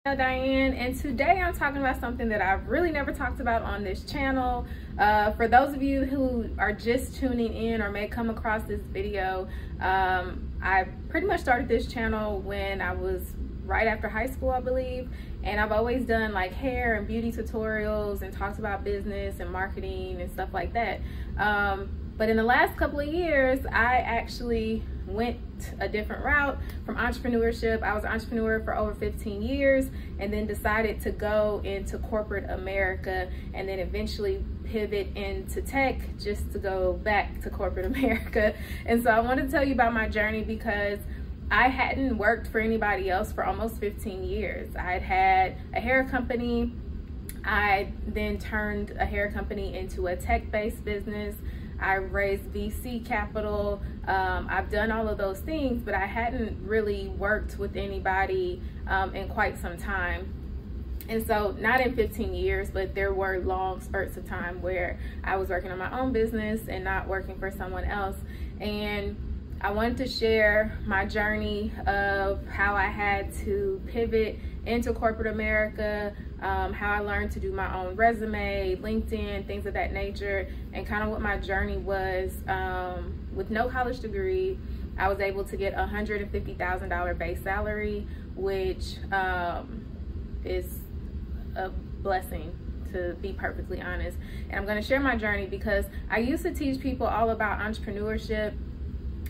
Diane, and today I'm talking about something that I've really never talked about on this channel. For those of you who are just tuning in or may come across this video, I pretty much started this channel when I was right after high school, I believe, and I've always done like hair and beauty tutorials and talked about business and marketing and stuff like that. But in the last couple of years, I actually went a different route from entrepreneurship. I was an entrepreneur for over 15 years and then decided to go into corporate America and then eventually pivot into tech just to go back to corporate America. And so I want to tell you about my journey because I hadn't worked for anybody else for almost 15 years. I'd had a hair company. I then turned a hair company into a tech-based business. I raised VC capital. I've done all of those things, but I hadn't really worked with anybody in quite some time. And so not in 15 years, but there were long spurts of time where I was working on my own business and not working for someone else. And I wanted to share my journey of how I had to pivot into corporate America, how I learned to do my own resume, LinkedIn, things of that nature, and kind of what my journey was. With no college degree, I was able to get a $150,000 base salary, which is a blessing, to be perfectly honest. And I'm going to share my journey because I used to teach people all about entrepreneurship,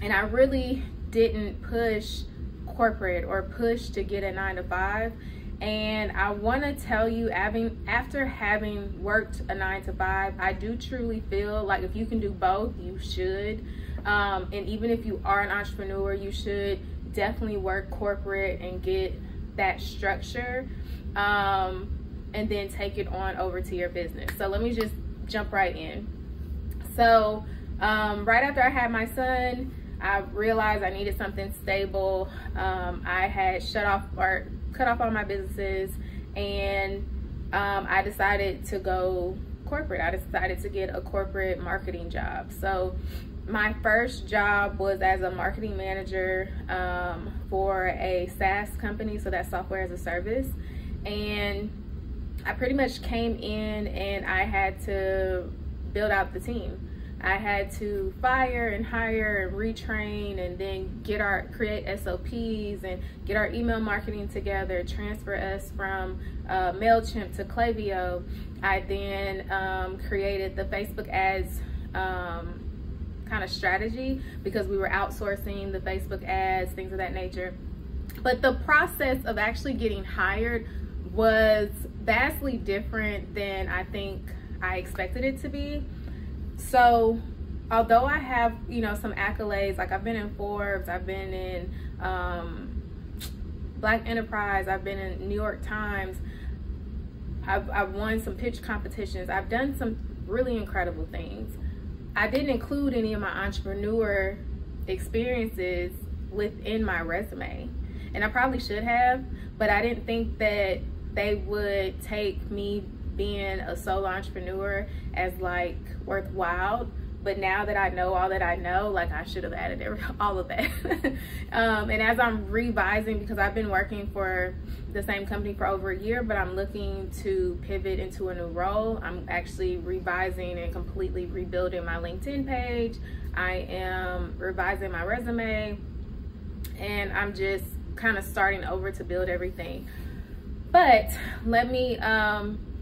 and I really didn't push corporate or push to get a 9-to-5. And I want to tell you, after having worked a 9-to-5, I do truly feel like if you can do both, you should. And even if you are an entrepreneur, you should definitely work corporate and get that structure, and then take it on over to your business. So let me just jump right in. So right after I had my son, I realized I needed something stable. I had cut off all my businesses, and I decided to go corporate. I decided to get a corporate marketing job. So my first job was as a marketing manager for a SaaS company, so that's software as a service. And I pretty much came in and I had to build out the team. I had to fire and hire and retrain and then create SOPs and get our email marketing together, transfer us from MailChimp to Klaviyo. I then created the Facebook ads kind of strategy because we were outsourcing the Facebook ads, things of that nature. But the process of actually getting hired was vastly different than I think I expected it to be. So although I have, some accolades, like I've been in Forbes, I've been in Black Enterprise, I've been in New York Times, I've won some pitch competitions, I've done some really incredible things. I didn't include any of my entrepreneur experiences within my resume, and I probably should have, but I didn't think that they would take me being a solo entrepreneur as like worthwhile. But now that I know all that I know, like I should have added all of that. And as I'm revising, because I've been working for the same company for over a year, but I'm looking to pivot into a new role. I'm actually revising and completely rebuilding my LinkedIn page. I am revising my resume, and I'm just kind of starting over to build everything. But let me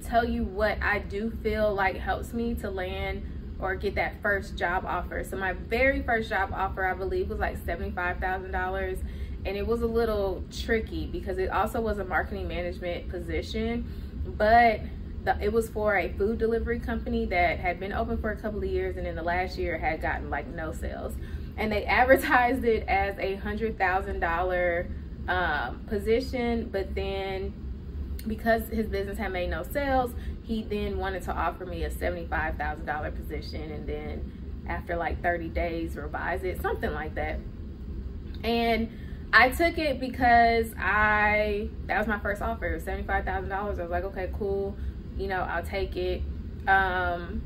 tell you what I do feel like helps me to land or get that first job offer. So my very first job offer, I believe, was like $75,000, and it was a little tricky because it also was a marketing management position, but it was for a food delivery company that had been open for a couple of years, and in the last year had gotten like no sales, and they advertised it as a $100,000 position, but then because his business had made no sales, he then wanted to offer me a $75,000 position, and then after like 30 days revise it, something like that. And I took it because that was my first offer. It was $75,000. I was like, okay, cool, I'll take it. But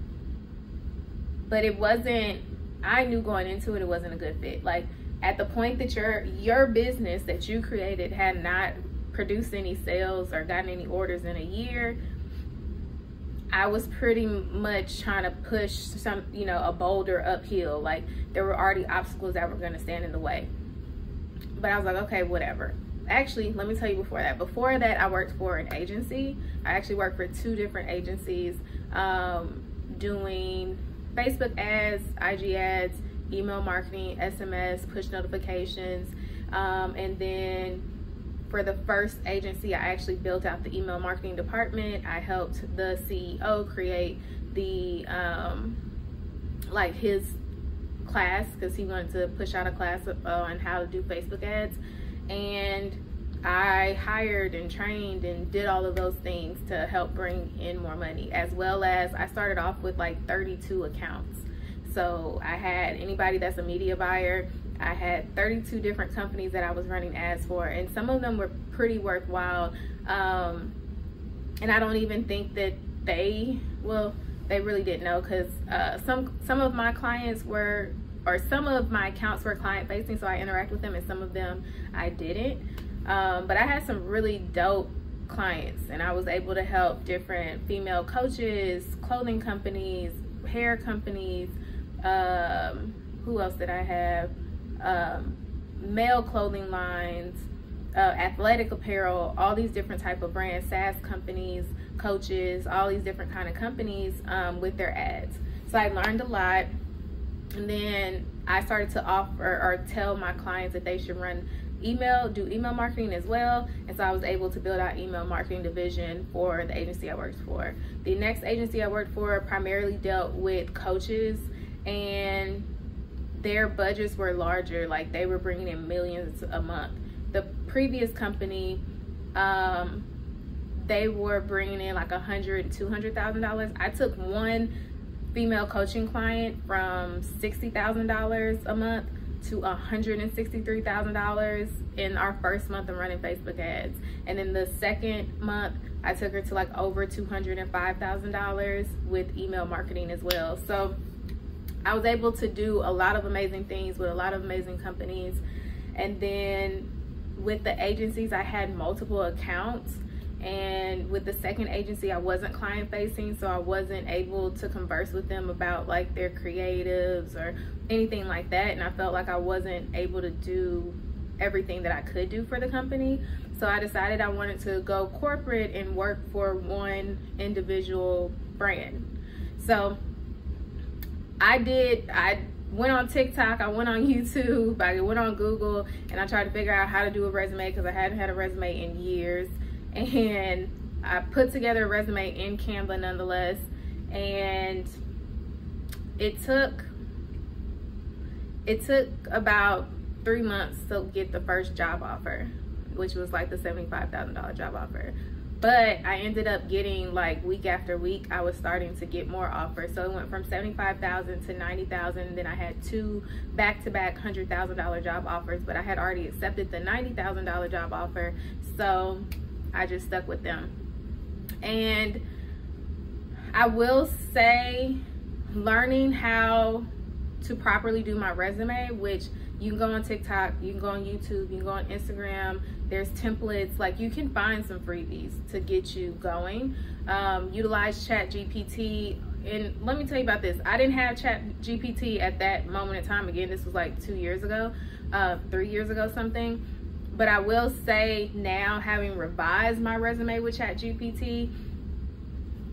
it wasn't, I knew going into it, it wasn't a good fit. Like at the point that your business that you created had not produced any sales or gotten any orders in a year, I was pretty much trying to push some, you know, a boulder uphill. Like, there were already obstacles that were going to stand in the way. But I was like, okay, whatever. Actually, let me tell you before that. Before that, I worked for an agency. I actually worked for 2 different agencies, doing Facebook ads, IG ads, email marketing, SMS, push notifications. And then for the first agency, I actually built out the email marketing department. I helped the CEO create the, like his class, because he wanted to push out a class on how to do Facebook ads. And I hired and trained and did all of those things to help bring in more money, as well as I started off with like 32 accounts. So I had anybody that's a media buyer. I had 32 different companies that I was running ads for, and some of them were pretty worthwhile. And I don't even think that they really didn't know, because some of my clients were, or some of my accounts were client facing, so I interact with them, and some of them I didn't. But I had some really dope clients, and I was able to help different female coaches, clothing companies, hair companies. Who else did I have? Male clothing lines, athletic apparel, all these different type of brands, SaaS companies, coaches, all these different kind of companies with their ads. So I learned a lot, and then I started to offer or tell my clients that they should do email marketing as well. And so I was able to build out email marketing division for the agency I worked for. The next agency I worked for primarily dealt with coaches, and their budgets were larger. Like, they were bringing in millions a month. The previous company, they were bringing in like $100,000 and $200,000. I took one female coaching client from $60,000 a month to $163,000 in our first month of running Facebook ads. And in the second month, I took her to like over $205,000 with email marketing as well. So I was able to do a lot of amazing things with a lot of amazing companies. And then with the agencies, I had multiple accounts. And with the second agency, I wasn't client facing, so I wasn't able to converse with them about like their creatives or anything like that. And I felt like I wasn't able to do everything that I could do for the company. So I decided I wanted to go corporate and work for one individual brand. So I went on TikTok, I went on YouTube, I went on Google, and I tried to figure out how to do a resume, because I hadn't had a resume in years. And I put together a resume in Canva nonetheless, and it took about 3 months to get the first job offer, which was like the $75,000 job offer. But I ended up getting, like, week after week, I was starting to get more offers. So it went from $75,000 to $90,000. Then I had 2 back-to-back $100,000 job offers, but I had already accepted the $90,000 job offer. So I just stuck with them. And I will say, learning how to properly do my resume, which you can go on TikTok, you can go on YouTube, you can go on Instagram. There's templates, like you can find some freebies to get you going. Utilize ChatGPT. And let me tell you about this. I didn't have ChatGPT at that moment in time. Again, this was like 2 years ago, 3 years ago something. But I will say now, having revised my resume with ChatGPT,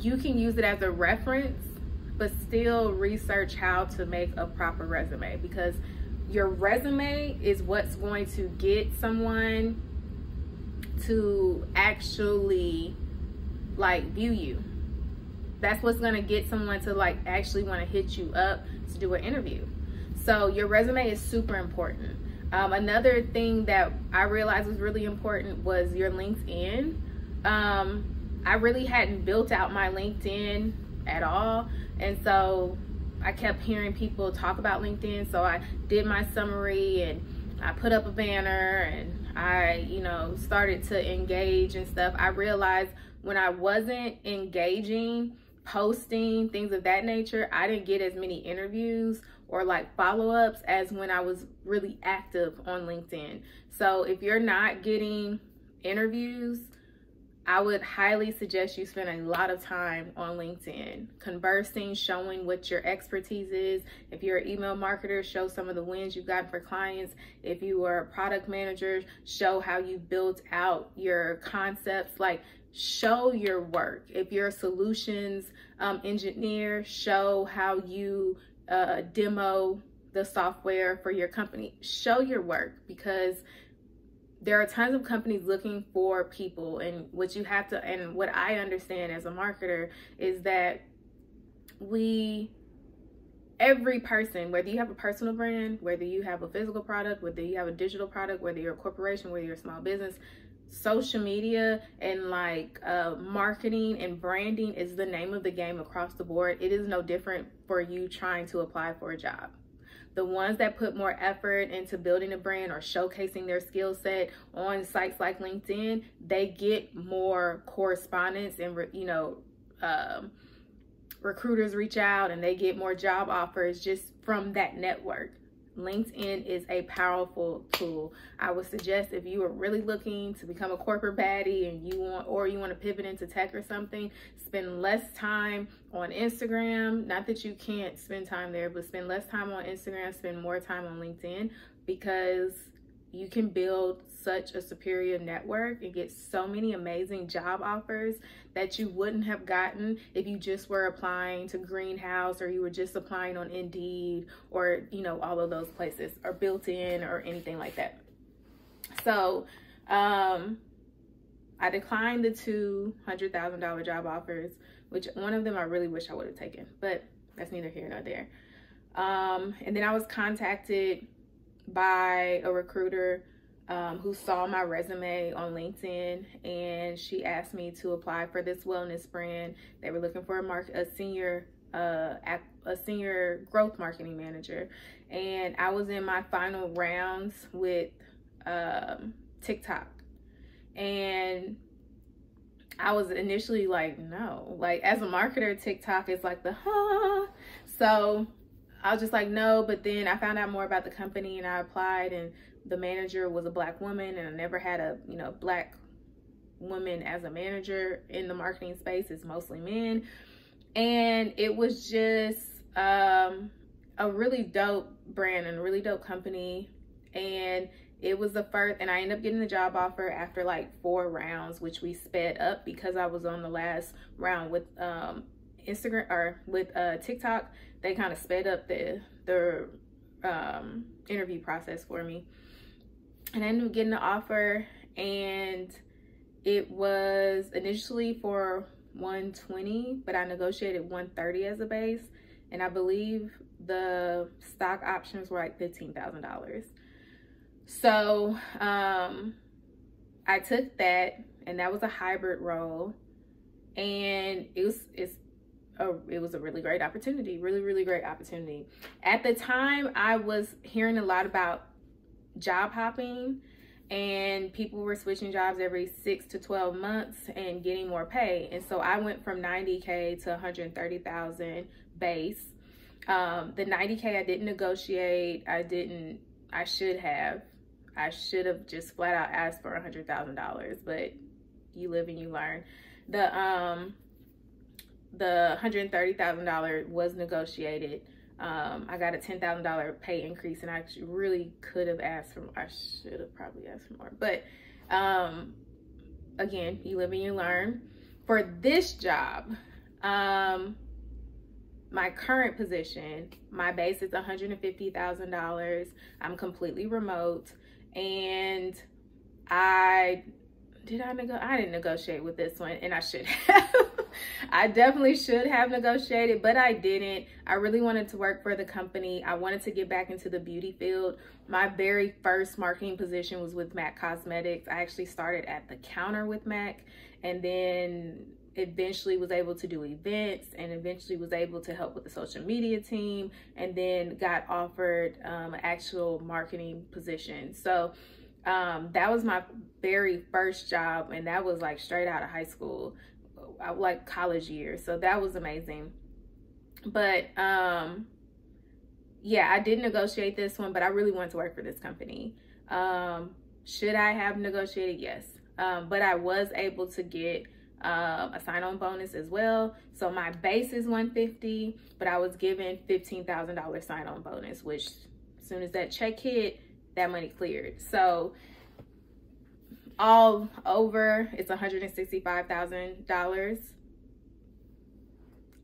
you can use it as a reference, but still research how to make a proper resume, because your resume is what's going to get someone to actually like view you. That's what's going to get someone to like actually want to hit you up to do an interview. So your resume is super important. Another thing that I realized was really important was your LinkedIn. I really hadn't built out my LinkedIn at all, and so I kept hearing people talk about LinkedIn. So I did my summary, and I put up a banner, and I, started to engage and stuff. I realized when I wasn't engaging, posting, things of that nature, I didn't get as many interviews or like follow-ups as when I was really active on LinkedIn. So if you're not getting interviews, I would highly suggest you spend a lot of time on LinkedIn, conversing, showing what your expertise is. If you're an email marketer, show some of the wins you've gotten for clients. If you are a product manager, show how you built out your concepts, like show your work. If you're a solutions engineer, show how you demo the software for your company. Show your work, because there are tons of companies looking for people, and what you have to, and what I understand as a marketer is that every person, whether you have a personal brand, whether you have a physical product, whether you have a digital product, whether you're a corporation, whether you're a small business, social media and like marketing and branding is the name of the game across the board. It is no different for you trying to apply for a job. The ones that put more effort into building a brand or showcasing their skill set on sites like LinkedIn, they get more correspondence, and recruiters reach out and they get more job offers just from that network. LinkedIn is a powerful tool. I would suggest, if you are really looking to become a corporate baddie and you want to pivot into tech or something, spend less time on Instagram. Not that you can't spend time there, but spend less time on Instagram, spend more time on LinkedIn, because you can build such a superior network and get so many amazing job offers that you wouldn't have gotten if you just were applying to Greenhouse, or you were just applying on Indeed, or all of those places, or Built In, or anything like that. So I declined the $200,000 job offers, which one of them I really wish I would have taken, but that's neither here nor there. And then I was contacted by a recruiter who saw my resume on LinkedIn, and she asked me to apply for this wellness brand. They were looking for a senior growth marketing manager, and I was in my final rounds with TikTok, and I was initially like, no, like as a marketer, TikTok is like so I was just like, no. But then I found out more about the company and I applied, and the manager was a Black woman, and I never had a Black woman as a manager in the marketing space. It's mostly men. And it was just a really dope brand and a really dope company. And it was the first, and I ended up getting the job offer after like 4 rounds, which we sped up because I was on the last round with Instagram, or with TikTok. They kind of sped up the interview process for me, and I ended up getting the offer, and it was initially for $120, but I negotiated $130 as a base, and I believe the stock options were like $15,000. So I took that, and that was a hybrid role, and it was a really great opportunity, really great opportunity. At the time, I was hearing a lot about job hopping, and people were switching jobs every 6 to 12 months and getting more pay. And so I went from $90K to $130,000 base. The $90K I didn't negotiate. I should have just flat out asked for $100,000, but you live and you learn. The $130,000 was negotiated. I got a $10,000 pay increase, and I actually really could have asked for, I should have probably asked for more, but again, you live and you learn. For this job, my current position, my base is $150,000. I'm completely remote, and I didn't negotiate with this one, and I should have. I definitely should have negotiated, but I didn't. I really wanted to work for the company. I wanted to get back into the beauty field. My very first marketing position was with MAC Cosmetics. I actually started at the counter with MAC, and then eventually was able to do events, and eventually was able to help with the social media team, and then got offered an actual marketing position. So that was my very first job, and that was like straight out of high school, like college years. So that was amazing. But yeah, I did negotiate this one, but I really wanted to work for this company. Should I have negotiated? Yes. but I was able to get a sign-on bonus as well. So my base is $150,000, but I was given $15,000 sign-on bonus, which as soon as that check hit, that money cleared. So all over, it's $165,000.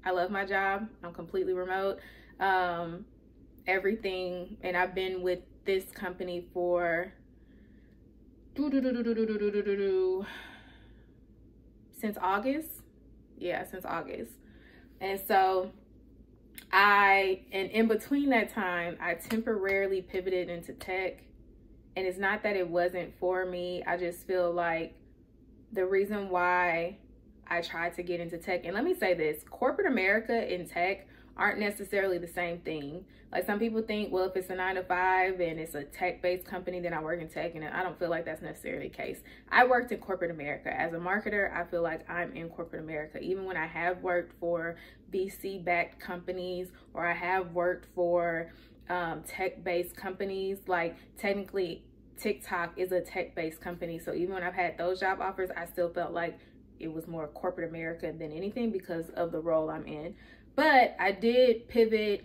I love my job. I'm completely remote. Everything, and I've been with this company for since August. Yeah, since August. And so and in between that time, I temporarily pivoted into tech. And it's not that it wasn't for me. I just feel like the reason why I tried to get into tech, and let me say this, corporate America and tech aren't necessarily the same thing. Like, some people think, well, if it's a 9-to-5 and it's a tech-based company, then I work in tech, and I don't feel like that's necessarily the case. I worked in corporate America. As a marketer, I feel like I'm in corporate America. Even when I have worked for VC-backed companies, or I have worked for tech-based companies, like technically TikTok is a tech-based company. So even when I've had those job offers, I still felt like it was more corporate America than anything because of the role I'm in. But I did pivot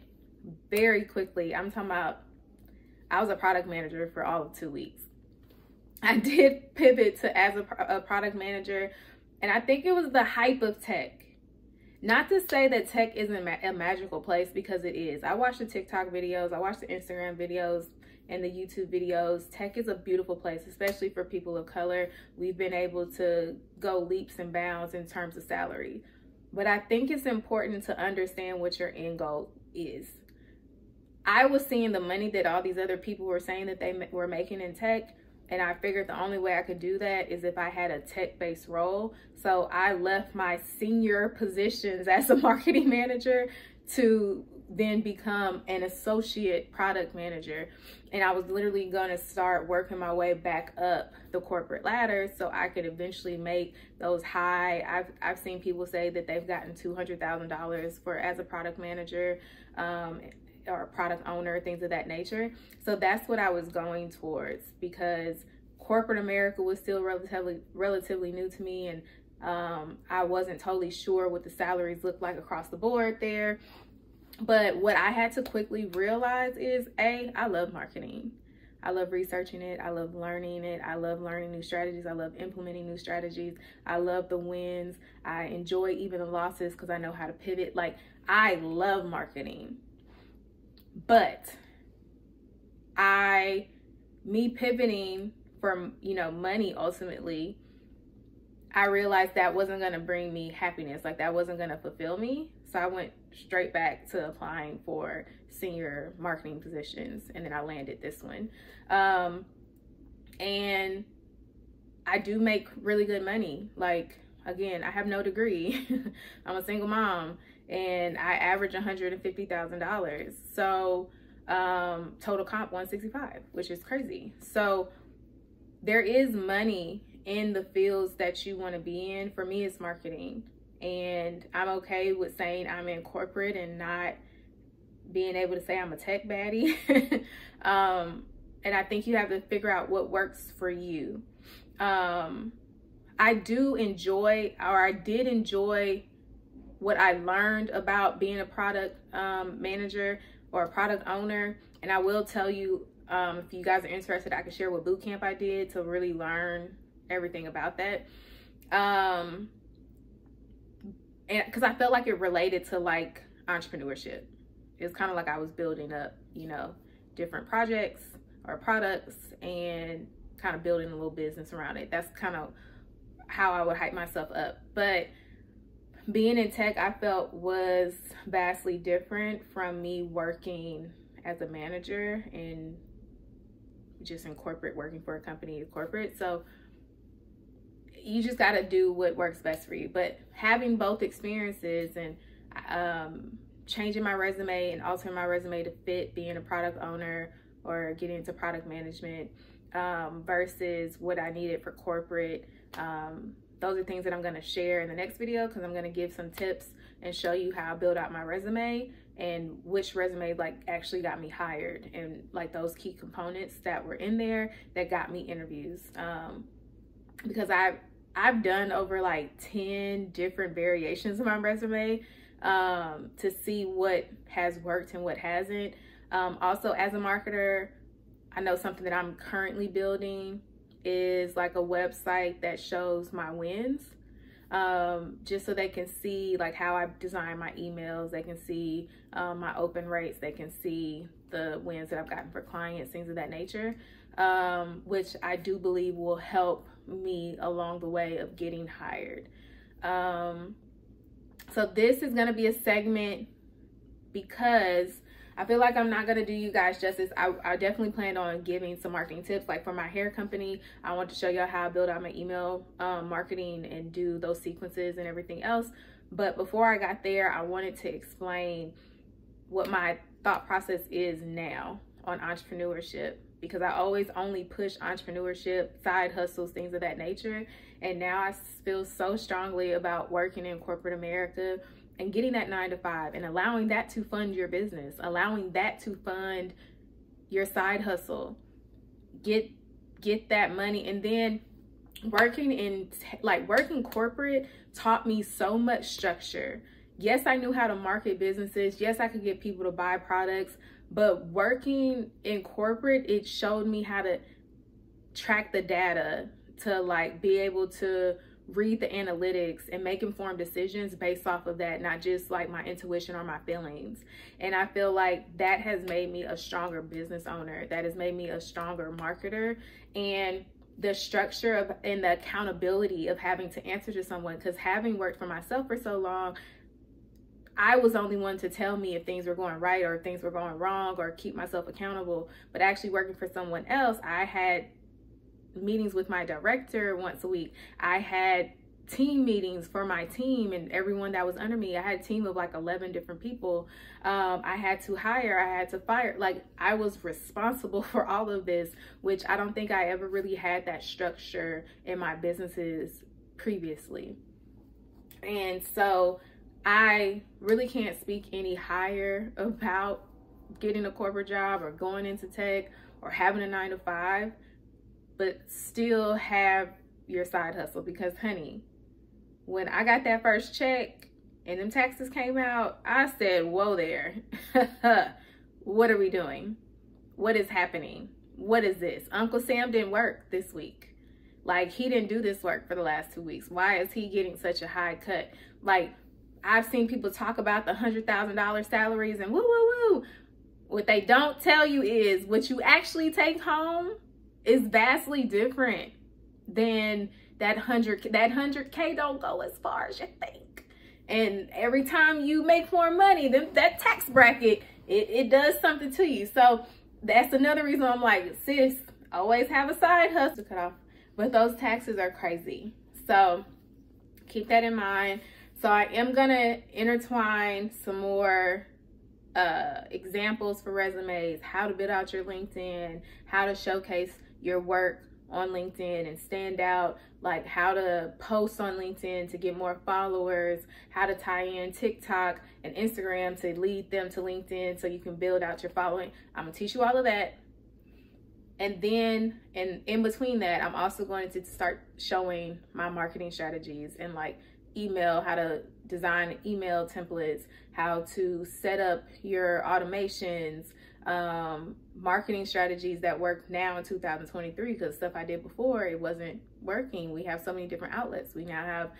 very quickly. I'm talking about, I was a product manager for all of 2 weeks. I did pivot to as a product manager, and I think it was the hype of tech. Not to say that tech isn't a magical place, because it is. I watch the TikTok videos, I watch the Instagram videos and the YouTube videos. Tech is a beautiful place, especially for people of color. We've been able to go leaps and bounds in terms of salary. But I think it's important to understand what your end goal is. I was seeing the money that all these other people were saying that they were making in tech, and I figured the only way I could do that is if I had a tech-based role. So I left my senior positions as a marketing manager to then become an associate product manager. And I was literally going to start working my way back up the corporate ladder so I could eventually make those high. I've seen people say that they've gotten $200,000 for as a product manager or a product owner, things of that nature. So that's what I was going towards, because corporate America was still relatively new to me, and I wasn't totally sure what the salaries looked like across the board there. But what I had to quickly realize is, I love marketing. I love researching it. I love learning it. I love learning new strategies. I love implementing new strategies. I love the wins. I enjoy even the losses because I know how to pivot. Like, I love marketing. But me pivoting from, money ultimately, I realized that wasn't going to bring me happiness. Like, that wasn't going to fulfill me. So I went straight back to applying for senior marketing positions, and then I landed this one. And I do make really good money. Like, again, I have no degree. I'm a single mom, and I average $150,000. So total comp $165,000, which is crazy. So there is money in the fields that you want to be in. For me, it's marketing. And I'm okay with saying I'm in corporate and not being able to say I'm a tech baddie. And I think you have to figure out what works for you. I did enjoy what I learned about being a product manager or a product owner. And I will tell you, if you guys are interested, I can share what boot camp I did to really learn everything about that. And because I felt like it related to like entrepreneurship. It's kind of like I was building up, different projects or products and kind of building a little business around it. That's kind of how I would hype myself up. But being in tech, I felt was vastly different from me working as a manager and just in corporate, working for a company in corporate. So you just got to do what works best for you. But having both experiences and changing my resume and altering my resume to fit being a product owner or getting into product management versus what I needed for corporate, those are things that I'm going to share in the next video, because I'm going to give some tips and show you how I build out my resume and which resume like actually got me hired, and like those key components that were in there that got me interviews. because I've done over like 10 different variations of my resume to see what has worked and what hasn't. Also, as a marketer, I know something that I'm currently building is like a website that shows my wins, just so they can see like how I design my emails. They can see my open rates. They can see the wins that I've gotten for clients, things of that nature, which I do believe will help me along the way of getting hired. So this is going to be a segment because I feel like I'm not going to do you guys justice. I definitely plan on giving some marketing tips. Like for my hair company, I want to show y'all how I build out my email marketing and do those sequences and everything else. But before I got there, I wanted to explain what my thought process is now on entrepreneurship, because I always only push entrepreneurship, side hustles, things of that nature. And now I feel so strongly about working in corporate America and getting that 9-to-5 and allowing that to fund your business, allowing that to fund your side hustle, get that money. And then working corporate taught me so much structure. Yes, I knew how to market businesses. Yes, I could get people to buy products, but working in corporate, it showed me how to track the data, to like be able to read the analytics and make informed decisions based off of that, not just like my intuition or my feelings. And I feel like that has made me a stronger business owner. That has made me a stronger marketer. And the structure of and the accountability of having to answer to someone, because having worked for myself for so long, I was the only one to tell me if things were going right or if things were going wrong or keep myself accountable. But actually working for someone else, I had meetings with my director once a week. I had team meetings for my team and everyone that was under me. I had a team of like 11 different people. I had to hire, I had to fire. Like I was responsible for all of this, which I don't think I ever really had that structure in my businesses previously. And so I really can't speak any higher about getting a corporate job or going into tech or having a 9-to-5, but still have your side hustle. Because honey, when I got that first check and them taxes came out, I said, whoa there, what are we doing? What is happening? What is this? Uncle Sam didn't work this week. Like he didn't do this work for the last 2 weeks. Why is he getting such a high cut? Like I've seen people talk about the $100,000 salaries and woo, woo, woo. What they don't tell you is what you actually take home is vastly different than that 100K don't go as far as you think. And every time you make more money, then that tax bracket, it does something to you. So that's another reason I'm like, sis, always have a side hustle cut off. But those taxes are crazy. So keep that in mind. So I am gonna intertwine some more examples for resumes, how to build out your LinkedIn, how to showcase your work on LinkedIn and stand out, like how to post on LinkedIn to get more followers, how to tie in TikTok and Instagram to lead them to LinkedIn so you can build out your following. I'm gonna teach you all of that. And then in between that, I'm also going to start showing my marketing strategies and like email, how to design email templates, how to set up your automations, marketing strategies that work now in 2023, because stuff I did before, it wasn't working. We have so many different outlets. We now have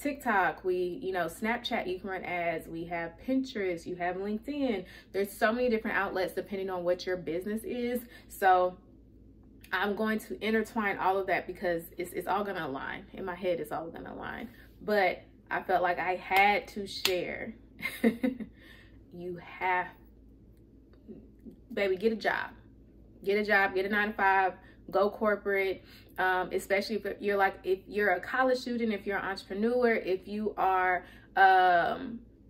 TikTok, Snapchat, you can run ads. We have Pinterest, you have LinkedIn. There's so many different outlets depending on what your business is. So I'm going to intertwine all of that because it's all gonna align. In my head, it's all gonna align. But I felt like I had to share. You have, baby, get a job. Get a job, get a 9-to-5, go corporate. Especially if you're a college student, if you're an entrepreneur, if you are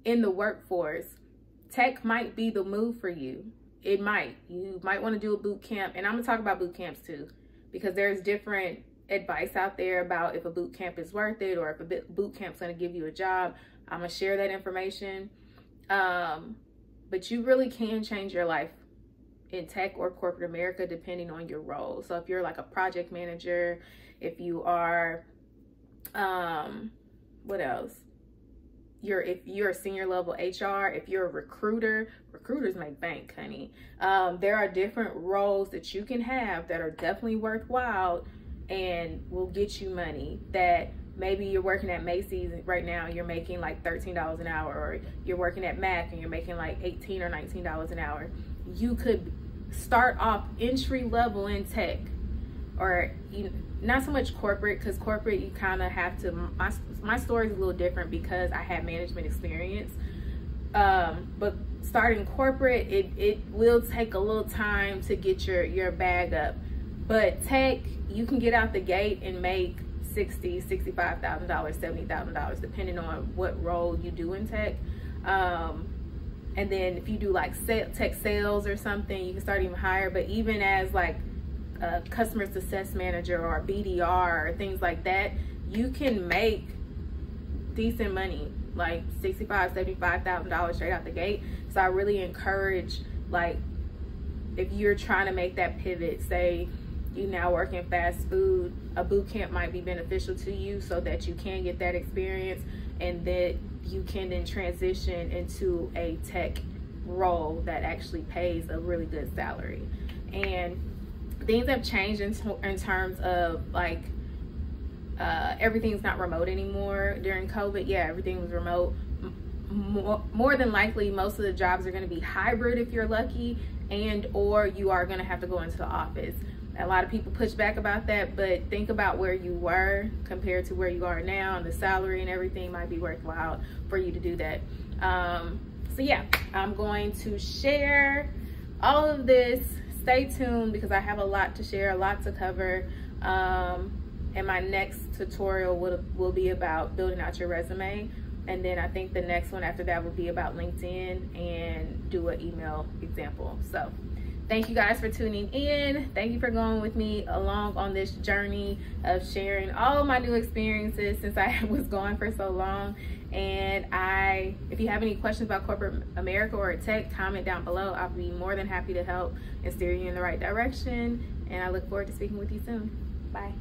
in the workforce, tech might be the move for you. It might. You might want to do a boot camp. And I'm going to talk about boot camps too, because there's different advice out there about if a boot camp is worth it or if a boot camp's going to give you a job. I'm going to share that information. But you really can change your life in tech or corporate America, depending on your role. So if you're like a project manager, if you are, what else? If you're a senior level HR, if you're a recruiter, recruiters make bank, honey. There are different roles that you can have that are definitely worthwhile and will get you money. That maybe you're working at Macy's right now, you're making like $13 an hour, or you're working at Mac and you're making like $18 or $19 an hour. You could start off entry level in tech, or not so much corporate, because corporate you kind of have to, my story is a little different because I had management experience, but starting corporate, it will take a little time to get your bag up. But tech, you can get out the gate and make $60,000, $65,000, $70,000, depending on what role you do in tech. And then if you do like tech sales or something, you can start even higher. But even as like a customer success manager or a BDR or things like that, you can make decent money, like $65,000, $75,000 straight out the gate. So I really encourage, like, if you're trying to make that pivot, say you now work in fast food, a boot camp might be beneficial to you so that you can get that experience, and that you can then transition into a tech role that actually pays a really good salary. And things have changed in terms of like everything's not remote anymore. During COVID, yeah, everything was remote. More than likely, most of the jobs are going to be hybrid if you're lucky, and or you are going to have to go into the office. A lot of people push back about that, but think about where you were compared to where you are now, and the salary and everything might be worthwhile for you to do that. So yeah, I'm going to share all of this. Stay tuned because I have a lot to share, a lot to cover. And my next tutorial will be about building out your resume. And then I think the next one after that will be about LinkedIn and do an email example. So thank you guys for tuning in. Thank you for going with me along on this journey of sharing all my new experiences since I was gone for so long. And if you have any questions about corporate America or tech, comment down below. I'll be more than happy to help and steer you in the right direction. And I look forward to speaking with you soon. Bye.